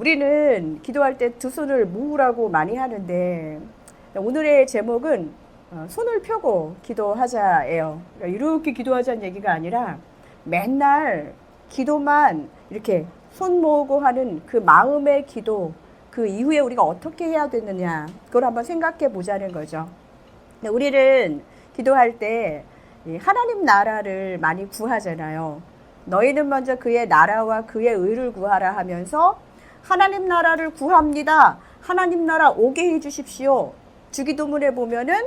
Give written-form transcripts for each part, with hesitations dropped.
우리는 기도할 때 두 손을 모으라고 많이 하는데 오늘의 제목은 손을 펴고 기도하자예요. 그러니까 이렇게 기도하자는 얘기가 아니라 맨날 기도만 이렇게 손 모으고 하는 그 마음의 기도, 그 이후에 우리가 어떻게 해야 되느냐, 그걸 한번 생각해 보자는 거죠. 우리는 기도할 때 하나님 나라를 많이 구하잖아요. 너희는 먼저 그의 나라와 그의 의를 구하라 하면서 하나님 나라를 구합니다. 하나님 나라 오게 해주십시오. 주기도문에 보면은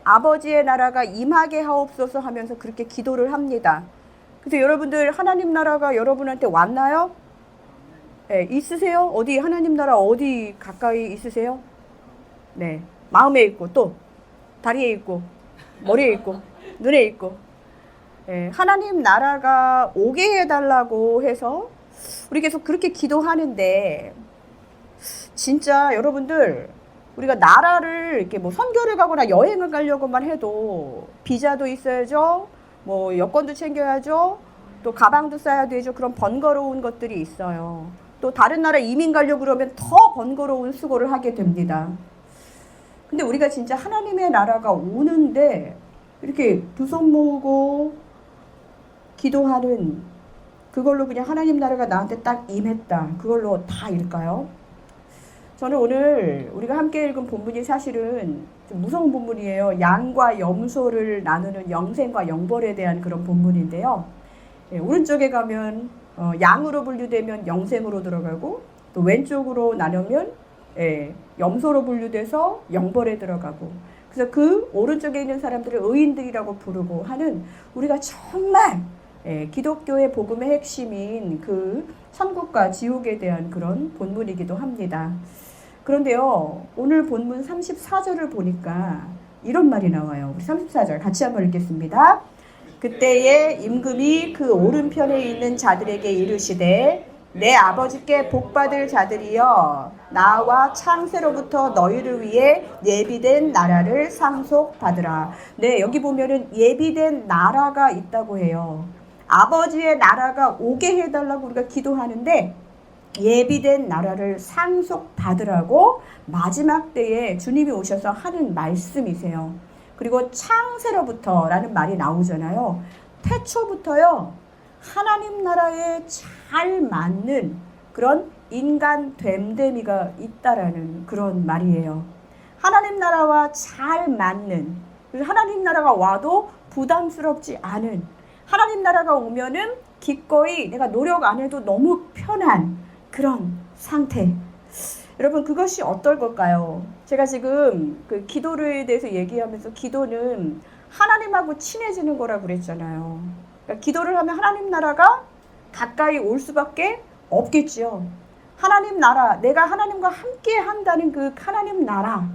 아버지의 나라가 임하게 하옵소서 하면서 그렇게 기도를 합니다. 그래서 여러분들 하나님 나라가 여러분한테 왔나요? 네, 있으세요? 어디 하나님 나라 어디 가까이 있으세요? 네, 마음에 있고 또 다리에 있고 머리에 있고 눈에 있고. 네, 하나님 나라가 오게 해달라고 해서 우리 계속 그렇게 기도하는데, 진짜 여러분들 우리가 나라를 이렇게 뭐 선교를 가거나 여행을 가려고만 해도 비자도 있어야죠, 뭐 여권도 챙겨야죠, 또 가방도 싸야 되죠. 그런 번거로운 것들이 있어요. 또 다른 나라 이민 가려고 그러면 더 번거로운 수고를 하게 됩니다. 근데 우리가 진짜 하나님의 나라가 오는데 이렇게 두 손 모으고 기도하는, 그걸로 그냥 하나님 나라가 나한테 딱 임했다, 그걸로 다일까요? 저는 오늘 우리가 함께 읽은 본문이 사실은 좀 무서운 본문이에요. 양과 염소를 나누는 영생과 영벌에 대한 그런 본문인데요. 오른쪽에 가면 양으로 분류되면 영생으로 들어가고, 또 왼쪽으로 나누면 염소로 분류돼서 영벌에 들어가고, 그래서 그 오른쪽에 있는 사람들을 의인들이라고 부르고 하는, 우리가 정말 기독교의 복음의 핵심인 그 천국과 지옥에 대한 그런 본문이기도 합니다. 그런데요, 오늘 본문 34절을 보니까 이런 말이 나와요. 우리 34절 같이 한번 읽겠습니다. 그때에 임금이 그 오른편에 있는 자들에게 이르시되, 내 아버지께 복받을 자들이여, 나와 창세로부터 너희를 위해 예비된 나라를 상속받으라. 네, 여기 보면은 예비된 나라가 있다고 해요. 아버지의 나라가 오게 해달라고 우리가 기도하는데, 예비된 나라를 상속받으라고 마지막 때에 주님이 오셔서 하는 말씀이세요. 그리고 창세로부터 라는 말이 나오잖아요. 태초부터요, 하나님 나라에 잘 맞는 그런 인간 됨됨이가 있다라는 그런 말이에요. 하나님 나라와 잘 맞는, 하나님 나라가 와도 부담스럽지 않은, 하나님 나라가 오면은 기꺼이 내가 노력 안 해도 너무 편한 그런 상태. 여러분, 그것이 어떨 걸까요? 제가 지금 그 기도에 대해서 얘기하면서, 기도는 하나님하고 친해지는 거라고 그랬잖아요. 그러니까 기도를 하면 하나님 나라가 가까이 올 수밖에 없겠지요. 하나님 나라, 내가 하나님과 함께 한다는 그 하나님 나라,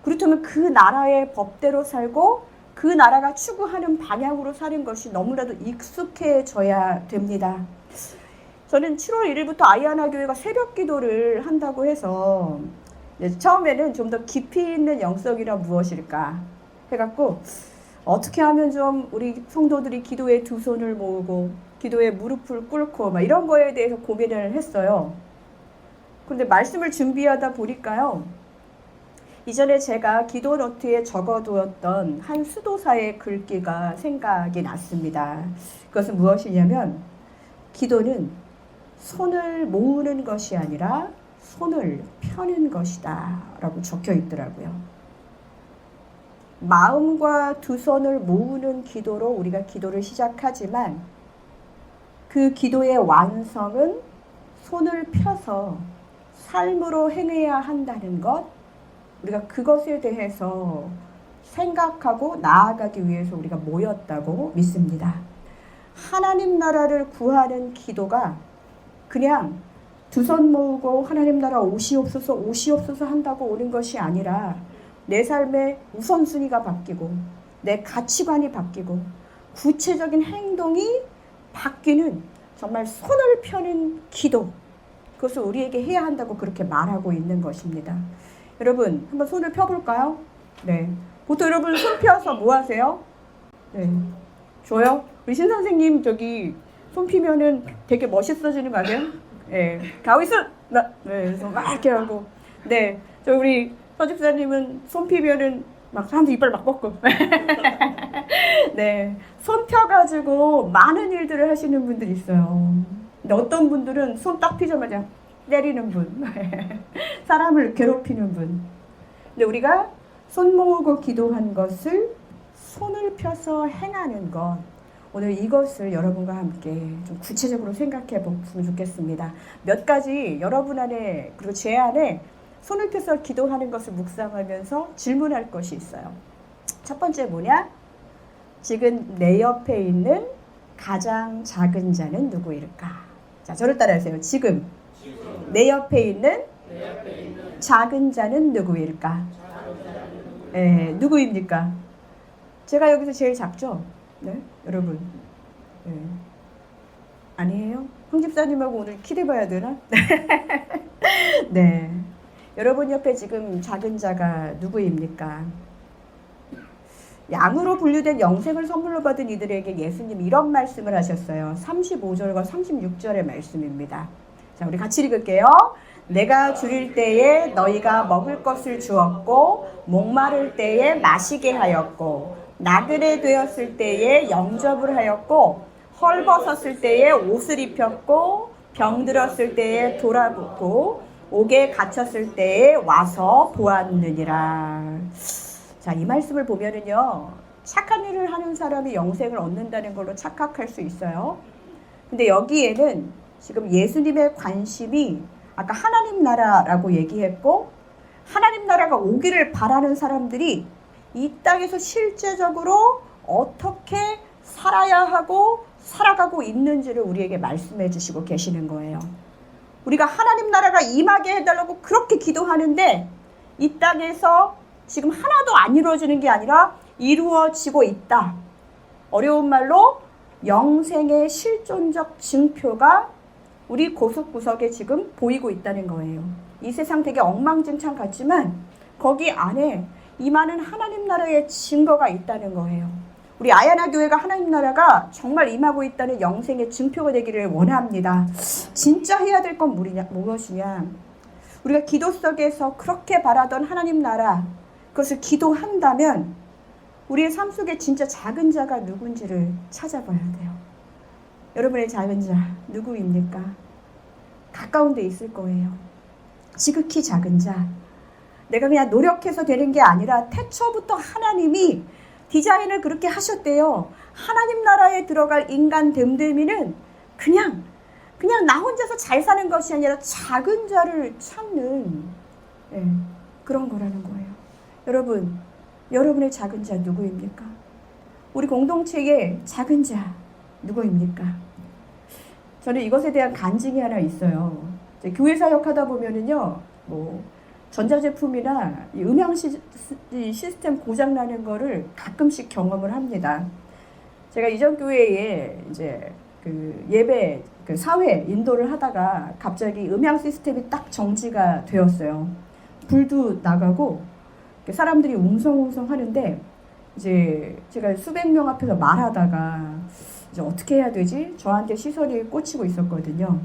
그렇다면 그 나라의 법대로 살고 그 나라가 추구하는 방향으로 사는 것이 너무나도 익숙해져야 됩니다. 저는 7월 1일부터 아이하나 교회가 새벽 기도를 한다고 해서 처음에는 좀 더 깊이 있는 영성이란 무엇일까 해갖고, 어떻게 하면 좀 우리 성도들이 기도에 두 손을 모으고 기도에 무릎을 꿇고 막 이런 거에 대해서 고민을 했어요. 근데 말씀을 준비하다 보니까요, 이전에 제가 기도 노트에 적어두었던 한 수도사의 글귀가 생각이 났습니다. 그것은 무엇이냐면, 기도는 손을 모으는 것이 아니라 손을 펴는 것이다 라고 적혀 있더라고요. 마음과 두 손을 모으는 기도로 우리가 기도를 시작하지만, 그 기도의 완성은 손을 펴서 삶으로 행해야 한다는 것, 우리가 그것에 대해서 생각하고 나아가기 위해서 우리가 모였다고 믿습니다. 하나님 나라를 구하는 기도가 그냥 두 손 모으고 하나님 나라 오시옵소서 오시옵소서 한다고 오는 것이 아니라, 내 삶의 우선순위가 바뀌고 내 가치관이 바뀌고 구체적인 행동이 바뀌는 정말 손을 펴는 기도, 그것을 우리에게 해야 한다고 그렇게 말하고 있는 것입니다. 여러분, 한번 손을 펴볼까요? 네. 보통 여러분 손 펴서 뭐 하세요? 네. 줘요? 우리 신 선생님 저기 손 피면은 되게 멋있어지는 거 아니에요? 네. 가위스! 네, 그래서 막 이렇게 하고. 네, 저 우리 서 집사님은 손 피면은 막 사람들 이빨 막 벗고. 네, 손 펴가지고 많은 일들을 하시는 분들이 있어요. 근데 어떤 분들은 손 딱 피자마자 때리는 분, 사람을 괴롭히는 분. 근데 우리가 손 모으고 기도한 것을 손을 펴서 행하는 것, 오늘 이것을 여러분과 함께 좀 구체적으로 생각해 보면 좋겠습니다. 몇 가지 여러분 안에 그리고 제 안에 손을 펴서 기도하는 것을 묵상하면서 질문할 것이 있어요. 첫 번째 뭐냐? 지금 내 옆에 있는 가장 작은 자는 누구일까? 자, 저를 따라하세요. 지금 내 옆에 있는 작은 자는 누구일까? 네, 누구입니까? 제가 여기서 제일 작죠? 네, 여러분. 네. 아니에요? 황 집사님하고 오늘 키대봐야 되나? 네. 여러분 옆에 지금 작은 자가 누구입니까? 양으로 분류된 영생을 선물로 받은 이들에게 예수님 이런 말씀을 하셨어요. 35절과 36절의 말씀입니다. 자, 우리 같이 읽을게요. 내가 줄일 때에 너희가 먹을 것을 주었고 목마를 때에 마시게 하였고 나그네 되었을 때에 영접을 하였고 헐벗었을 때에 옷을 입혔고 병들었을 때에 돌아보고 옥에 갇혔을 때에 와서 보았느니라. 자, 이 말씀을 보면은요, 착한 일을 하는 사람이 영생을 얻는다는 걸로 착각할 수 있어요. 근데 여기에는 지금 예수님의 관심이 아까 하나님 나라라고 얘기했고 하나님 나라가 오기를 바라는 사람들이 이 땅에서 실제적으로 어떻게 살아야 하고 살아가고 있는지를 우리에게 말씀해 주시고 계시는 거예요. 우리가 하나님 나라가 임하게 해달라고 그렇게 기도하는데 이 땅에서 지금 하나도 안 이루어지는 게 아니라 이루어지고 있다. 어려운 말로 영생의 실존적 증표가 우리 구석구석에 지금 보이고 있다는 거예요. 이 세상 되게 엉망진창 같지만 거기 안에 이 많은 하나님 나라의 증거가 있다는 거예요. 우리 아야나 교회가 하나님 나라가 정말 임하고 있다는 영생의 증표가 되기를 원합니다. 진짜 해야 될 건 무엇이냐? 우리가 기도 속에서 그렇게 바라던 하나님 나라, 그것을 기도한다면 우리의 삶 속에 진짜 작은 자가 누군지를 찾아봐야 돼요. 여러분의 작은 자 누구입니까? 가까운 데 있을 거예요. 지극히 작은 자. 내가 그냥 노력해서 되는 게 아니라 태초부터 하나님이 디자인을 그렇게 하셨대요. 하나님 나라에 들어갈 인간 됨됨이는 그냥 나 혼자서 잘 사는 것이 아니라 작은 자를 찾는 그런 거라는 거예요. 여러분, 여러분의 작은 자 누구입니까? 우리 공동체의 작은 자 누구입니까? 저는 이것에 대한 간증이 하나 있어요. 교회 사역하다 보면은요, 전자제품이나 음향 시스템 고장나는 거를 가끔씩 경험을 합니다. 제가 이전 교회에 이제 예배, 사회 인도를 하다가 갑자기 음향 시스템이 딱 정지가 되었어요. 불도 나가고 사람들이 웅성웅성 하는데 이제 제가 수백 명 앞에서 말하다가 이제 어떻게 해야 되지? 저한테 시선이 꽂히고 있었거든요.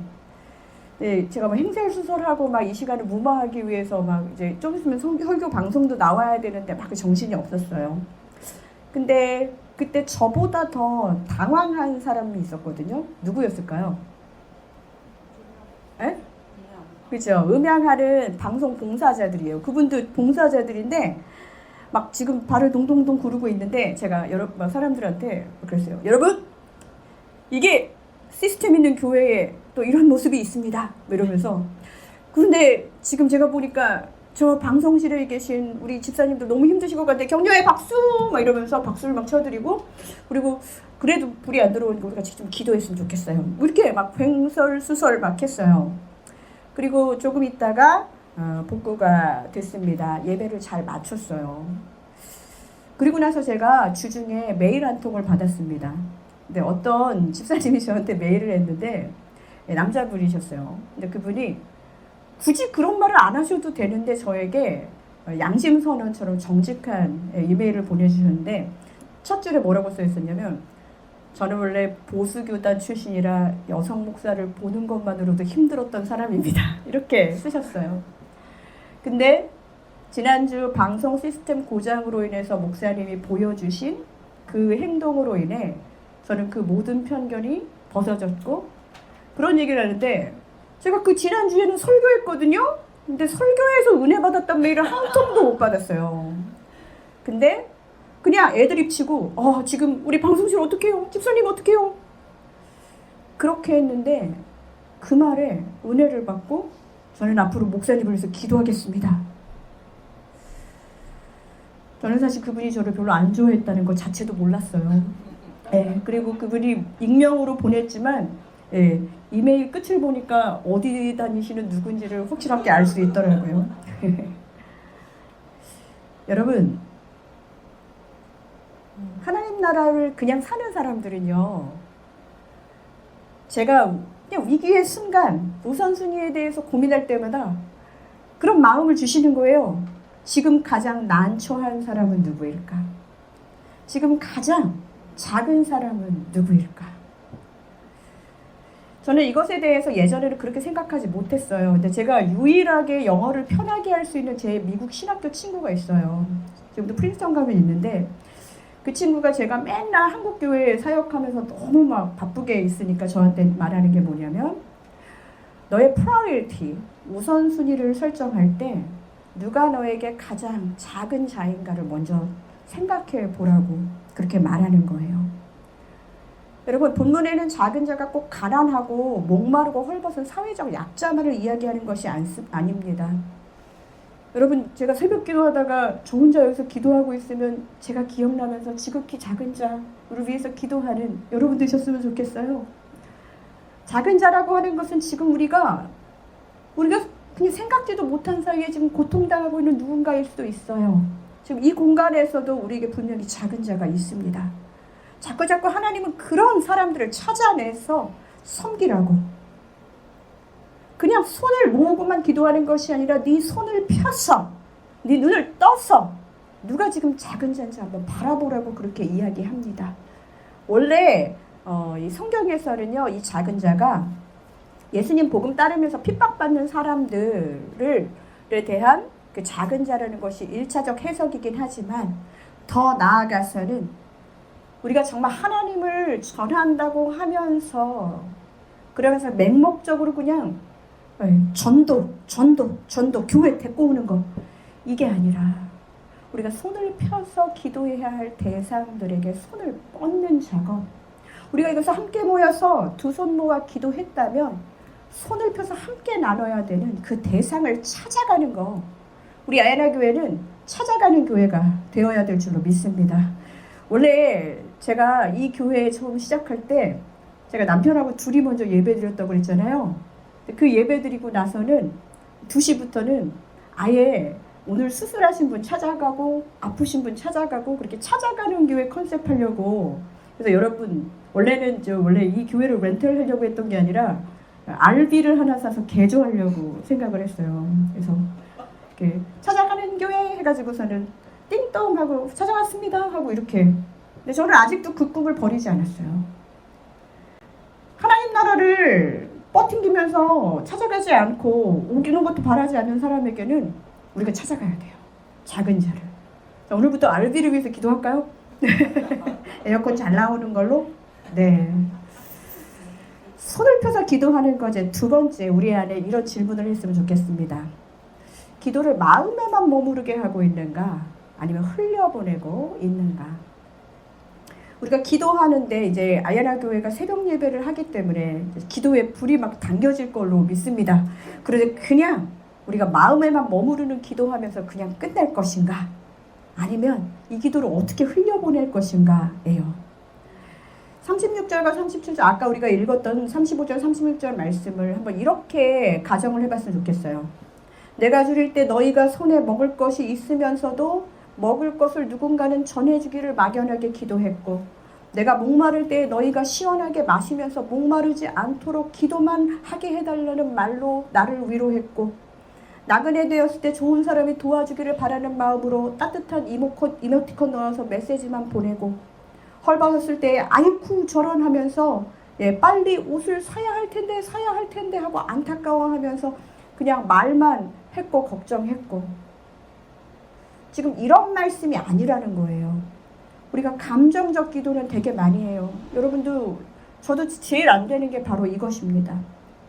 네, 제가 행설수설하고 막 이 시간을 무마하기 위해서 막 이제 좀 있으면 설교 방송도 나와야 되는데 막 정신이 없었어요. 근데 그때 저보다 더 당황한 사람이 있었거든요. 누구였을까요? 에? 그렇죠. 음향하는 방송 봉사자들이에요. 그분도 봉사자들인데 막 지금 발을 동동동 구르고 있는데 제가 사람들한테 그랬어요. 여러분, 이게 시스템 있는 교회에 또 이런 모습이 있습니다. 이러면서. 그런데 지금 제가 보니까 저 방송실에 계신 우리 집사님들 너무 힘드실 것 같은데 격려의 박수! 막 이러면서 박수를 막 쳐드리고, 그리고 그래도 불이 안 들어오니까 우리가 좀 기도했으면 좋겠어요. 이렇게 막 횡설수설 막 했어요. 그리고 조금 있다가 복구가 됐습니다. 예배를 잘 마쳤어요. 그리고 나서 제가 주중에 메일 한 통을 받았습니다. 근데 어떤 집사님이 저한테 메일을 했는데 남자분이셨어요. 근데 그분이 굳이 그런 말을 안 하셔도 되는데 저에게 양심선언처럼 정직한 이메일을 보내주셨는데 첫 줄에 뭐라고 써 있었냐면 저는 원래 보수교단 출신이라 여성 목사를 보는 것만으로도 힘들었던 사람입니다. 이렇게 쓰셨어요. 근데 지난주 방송 시스템 고장으로 인해서 목사님이 보여주신 그 행동으로 인해 저는 그 모든 편견이 벗어졌고, 그런 얘기를 하는데, 제가 그 지난주에는 설교했거든요? 근데 설교에서 은혜 받았단 메일을 한 통도 못 받았어요. 근데 그냥 애드립 치고 지금 우리 방송실 어떻게 해요? 집사님 어떻게 해요? 그렇게 했는데 그 말에 은혜를 받고 저는 앞으로 목사님을 위해서 기도하겠습니다. 저는 사실 그분이 저를 별로 안 좋아했다는 것 자체도 몰랐어요. 네, 그리고 그분이 익명으로 보냈지만 이메일 끝을 보니까 어디 다니시는 누군지를 확실하게 알 수 있더라고요. 여러분, 하나님 나라를 그냥 사는 사람들은요, 제가 그냥 위기의 순간 우선순위에 대해서 고민할 때마다 그런 마음을 주시는 거예요. 지금 가장 난처한 사람은 누구일까? 지금 가장 작은 사람은 누구일까? 저는 이것에 대해서 예전에는 그렇게 생각하지 못했어요. 근데 제가 유일하게 영어를 편하게 할 수 있는 제 미국 신학교 친구가 있어요. 지금도 프린스턴 가면 있는데, 그 친구가 제가 맨날 한국교회에 사역하면서 너무 막 바쁘게 있으니까 저한테 말하는 게 뭐냐면, 너의 프라이어리티, 우선순위를 설정할 때 누가 너에게 가장 작은 자인가를 먼저 생각해 보라고 그렇게 말하는 거예요. 여러분, 본문에는 작은 자가 꼭 가난하고 목마르고 헐벗은 사회적 약자만을 이야기하는 것이 아닙니다. 여러분, 제가 새벽 기도하다가 저 혼자 여기서 기도하고 있으면 제가 기억나면서 지극히 작은 자를 위해서 기도하는 여러분 되셨으면 좋겠어요. 작은 자라고 하는 것은 지금 우리가 그냥 생각지도 못한 사이에 지금 고통당하고 있는 누군가일 수도 있어요. 지금 이 공간에서도 우리에게 분명히 작은 자가 있습니다. 자꾸 하나님은 그런 사람들을 찾아내서 섬기라고. 그냥 손을 모으고만 기도하는 것이 아니라 네 손을 펴서, 네 눈을 떠서 누가 지금 작은 자인지 한번 바라보라고 그렇게 이야기합니다. 원래 이 성경에서는요, 이 작은 자가 예수님 복음 따르면서 핍박받는 사람들에 대한 그 작은 자라는 것이 1차적 해석이긴 하지만, 더 나아가서는 우리가 정말 하나님을 전한다고 하면서 그러면서 맹목적으로 그냥 전도 교회 데리고 오는 거, 이게 아니라 우리가 손을 펴서 기도해야 할 대상들에게 손을 뻗는 작업. 우리가 이것을 함께 모여서 두 손 모아 기도했다면 손을 펴서 함께 나눠야 되는 그 대상을 찾아가는 거, 우리 아야나 교회는 찾아가는 교회가 되어야 될 줄로 믿습니다. 원래 제가 이 교회에 처음 시작할 때 제가 남편하고 둘이 먼저 예배 드렸다고 그랬잖아요. 그 예배 드리고 나서는 2시부터는 아예 오늘 수술하신 분 찾아가고 아프신 분 찾아가고 그렇게 찾아가는 교회 컨셉 하려고. 그래서 여러분, 원래 이 교회를 렌트를 하려고 했던 게 아니라 RV를 하나 사서 개조하려고 생각을 했어요. 그래서 이렇게 찾아가는 교회 해가지고서는 띵동 하고 찾아왔습니다 하고 이렇게. 근데 저는 아직도 그 꿈을 버리지 않았어요. 하나님 나라를 버팅기면서 찾아가지 않고 오기는 것도 바라지 않는 사람에게는 우리가 찾아가야 돼요. 작은 자를. 자, 오늘부터 RV를 위해서 기도할까요? 에어컨 잘 나오는 걸로? 네. 손을 펴서 기도하는 것에 두 번째, 우리 안에 이런 질문을 했으면 좋겠습니다. 기도를 마음에만 머무르게 하고 있는가? 아니면 흘려보내고 있는가? 우리가 기도하는데 이제 아야나 교회가 새벽 예배를 하기 때문에 기도에 불이 막 당겨질 걸로 믿습니다. 그런데 그냥 우리가 마음에만 머무르는 기도하면서 그냥 끝낼 것인가? 아니면 이 기도를 어떻게 흘려보낼 것인가예요. 36절과 37절, 아까 우리가 읽었던 35절, 36절 말씀을 한번 이렇게 가정을 해봤으면 좋겠어요. 내가 줄일 때 너희가 손에 먹을 것이 있으면서도 먹을 것을 누군가는 전해주기를 막연하게 기도했고, 내가 목마를 때 너희가 시원하게 마시면서 목마르지 않도록 기도만 하게 해달라는 말로 나를 위로했고, 나그네 되었을 때 좋은 사람이 도와주기를 바라는 마음으로 따뜻한 이모티콘 넣어서 메시지만 보내고, 헐벗었을 때 아이쿠 저런 하면서 빨리 옷을 사야 할 텐데 하고 안타까워하면서 그냥 말만 했고 걱정했고, 지금 이런 말씀이 아니라는 거예요. 우리가 감정적 기도는 되게 많이 해요. 여러분도, 저도 제일 안 되는 게 바로 이것입니다.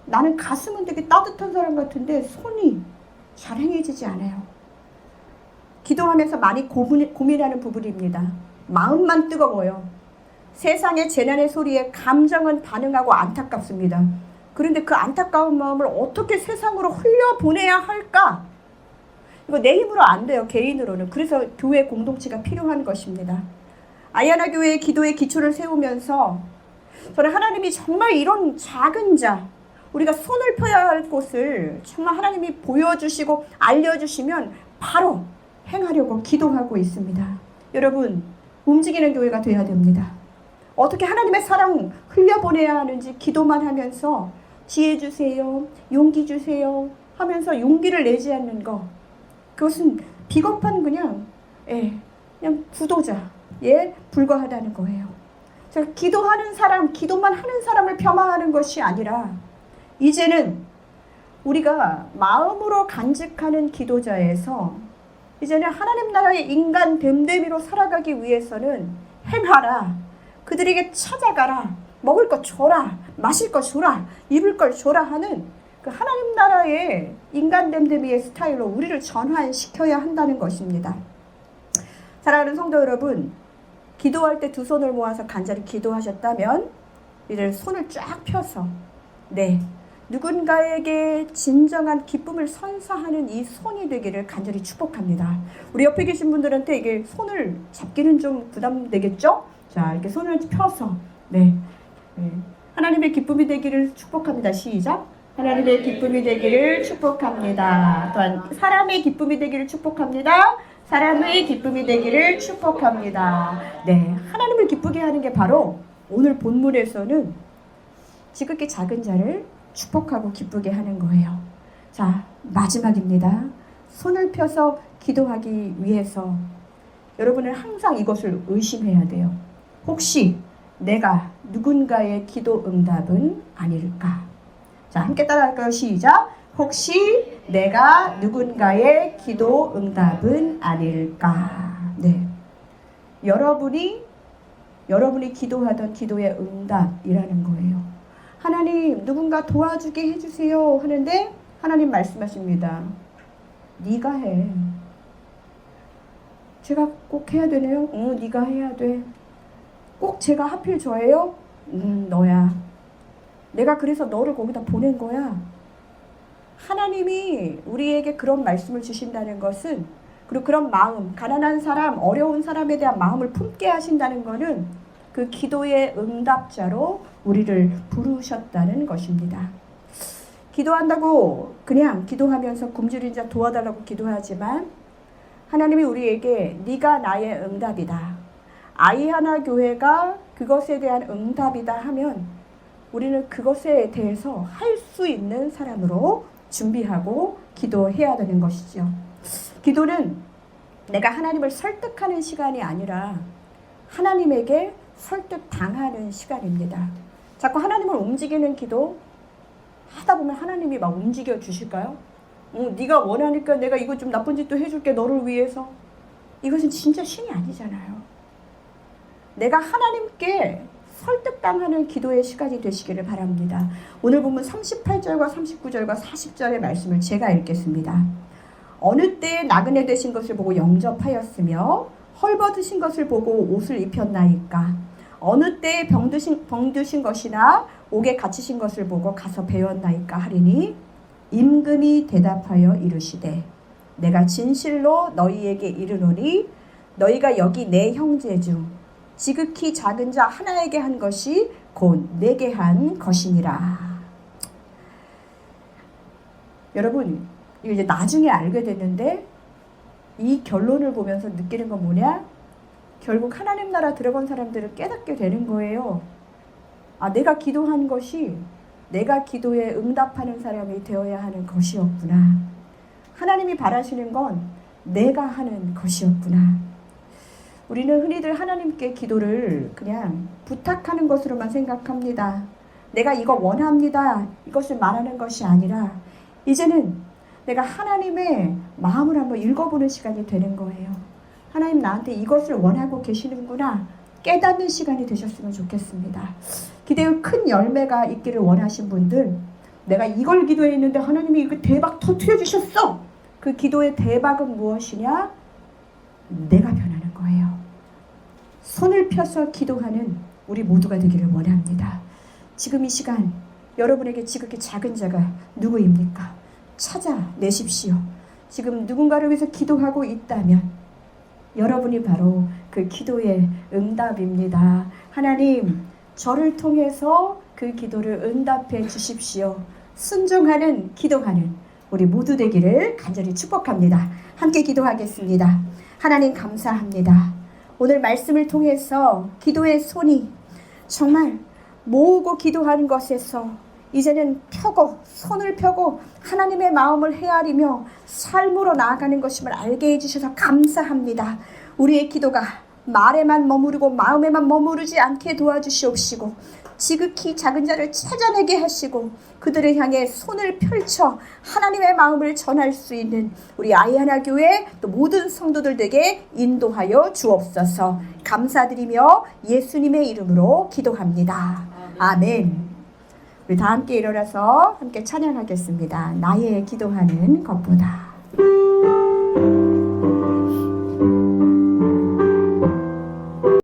나는 가슴은 되게 따뜻한 사람 같은데 손이 잘 행해지지 않아요. 기도하면서 많이 고민하는 부분입니다. 마음만 뜨거워요. 세상의 재난의 소리에 감정은 반응하고 안타깝습니다. 그런데 그 안타까운 마음을 어떻게 세상으로 흘려보내야 할까? 이거 내 힘으로 안 돼요, 개인으로는. 그래서 교회 공동체가 필요한 것입니다. 아이하나 교회의 기도의 기초를 세우면서 저는 하나님이 정말 이런 작은 자, 우리가 손을 펴야 할 곳을 정말 하나님이 보여주시고 알려주시면 바로 행하려고 기도하고 있습니다. 여러분, 움직이는 교회가 되어야 됩니다. 어떻게 하나님의 사랑 흘려보내야 하는지 기도만 하면서 지혜 주세요, 용기 주세요 하면서 용기를 내지 않는 거, 그것은 비겁한 그냥 구도자에 불과하다는 거예요. 제가 기도하는 사람, 기도만 하는 사람을 폄하하는 것이 아니라 이제는 우리가 마음으로 간직하는 기도자에서 이제는 하나님 나라의 인간 됨됨이로 살아가기 위해서는 행하라, 그들에게 찾아가라, 먹을 것 줘라, 마실 것 줘라, 입을 것 줘라 하는 그 하나님 나라의 인간 됨됨이의 스타일로 우리를 전환시켜야 한다는 것입니다. 사랑하는 성도 여러분, 기도할 때 두 손을 모아서 간절히 기도하셨다면 이제 손을 쫙 펴서 누군가에게 진정한 기쁨을 선사하는 이 손이 되기를 간절히 축복합니다. 우리 옆에 계신 분들한테 이게 손을 잡기는 좀 부담되겠죠? 자, 이렇게 손을 펴서 하나님의 기쁨이 되기를 축복합니다. 시작. 하나님의 기쁨이 되기를 축복합니다. 또한 사람의 기쁨이 되기를 축복합니다. 사람의 기쁨이 되기를 축복합니다. 하나님을 기쁘게 하는 게 바로 오늘 본문에서는 지극히 작은 자를 축복하고 기쁘게 하는 거예요. 자, 마지막입니다. 손을 펴서 기도하기 위해서 여러분은 항상 이것을 의심해야 돼요. 혹시 내가 누군가의 기도 응답은 아닐까? 자, 함께 따라할까요? 시작. 혹시 내가 누군가의 기도 응답은 아닐까? 여러분이 기도하던 기도의 응답이라는 거예요. 하나님, 누군가 도와주게 해주세요 하는데 하나님 말씀하십니다. 네가 해. 제가 꼭 해야 되네요? 네가 해야 돼. 꼭 제가 하필 저예요? 너야. 내가 그래서 너를 거기다 보낸 거야. 하나님이 우리에게 그런 말씀을 주신다는 것은, 그리고 그런 마음, 가난한 사람, 어려운 사람에 대한 마음을 품게 하신다는 것은 그 기도의 응답자로 우리를 부르셨다는 것입니다. 기도한다고 그냥 기도하면서 굶주린 자 도와달라고 기도하지만 하나님이 우리에게 네가 나의 응답이다, 아이하나 교회가 그것에 대한 응답이다 하면 우리는 그것에 대해서 할 수 있는 사람으로 준비하고 기도해야 되는 것이죠. 기도는 내가 하나님을 설득하는 시간이 아니라 하나님에게 설득당하는 시간입니다. 자꾸 하나님을 움직이는 기도 하다 보면 하나님이 막 움직여 주실까요? 네가 원하니까 내가 이거 좀 나쁜 짓도 해줄게 너를 위해서. 이것은 진짜 신이 아니잖아요. 내가 하나님께 설득당하는 기도의 시간이 되시기를 바랍니다. 오늘 보면 38절과 39절과 40절의 말씀을 제가 읽겠습니다. 어느 때에 나그네 되신 것을 보고 영접하였으며 헐벗으신 것을 보고 옷을 입혔나이까? 어느 때에 병드신 것이나 옥에 갇히신 것을 보고 가서 배웠나이까 하리니 임금이 대답하여 이르시되 내가 진실로 너희에게 이르노니 너희가 여기 내 형제 중 지극히 작은 자 하나에게 한 것이 곧 내게 한 것이니라. 여러분, 이거 이제 나중에 알게 됐는데 이 결론을 보면서 느끼는 건 뭐냐? 결국 하나님 나라 들어간 사람들을 깨닫게 되는 거예요. 아, 내가 기도한 것이 내가 기도에 응답하는 사람이 되어야 하는 것이었구나. 하나님이 바라시는 건 내가 하는 것이었구나. 우리는 흔히들 하나님께 기도를 그냥 부탁하는 것으로만 생각합니다. 내가 이거 원합니다. 이것을 말하는 것이 아니라 이제는 내가 하나님의 마음을 한번 읽어보는 시간이 되는 거예요. 하나님 나한테 이것을 원하고 계시는구나 깨닫는 시간이 되셨으면 좋겠습니다. 기도에 큰 열매가 있기를 원하신 분들, 내가 이걸 기도했는데 하나님이 이거 대박 터뜨려 주셨어. 그 기도의 대박은 무엇이냐? 내가 변하는 거예요. 손을 펴서 기도하는 우리 모두가 되기를 원합니다. 지금 이 시간 여러분에게 지극히 작은 자가 누구입니까? 찾아내십시오. 지금 누군가를 위해서 기도하고 있다면 여러분이 바로 그 기도의 응답입니다. 하나님, 저를 통해서 그 기도를 응답해 주십시오. 순종하는 기도하는 우리 모두 되기를 간절히 축복합니다. 함께 기도하겠습니다. 하나님 감사합니다. 오늘 말씀을 통해서 기도의 손이 정말 모으고 기도하는 것에서 이제는 펴고 손을 펴고 하나님의 마음을 헤아리며 삶으로 나아가는 것임을 알게 해주셔서 감사합니다. 우리의 기도가 말에만 머무르고 마음에만 머무르지 않게 도와주시옵시고 지극히 작은 자를 찾아내게 하시고 그들을 향해 손을 펼쳐 하나님의 마음을 전할 수 있는 우리 아이하나 교회 또 모든 성도들에게 인도하여 주옵소서. 감사드리며 예수님의 이름으로 기도합니다. 아멘. 우리 다 함께 일어나서 함께 찬양하겠습니다. 나의 기도하는 것보다.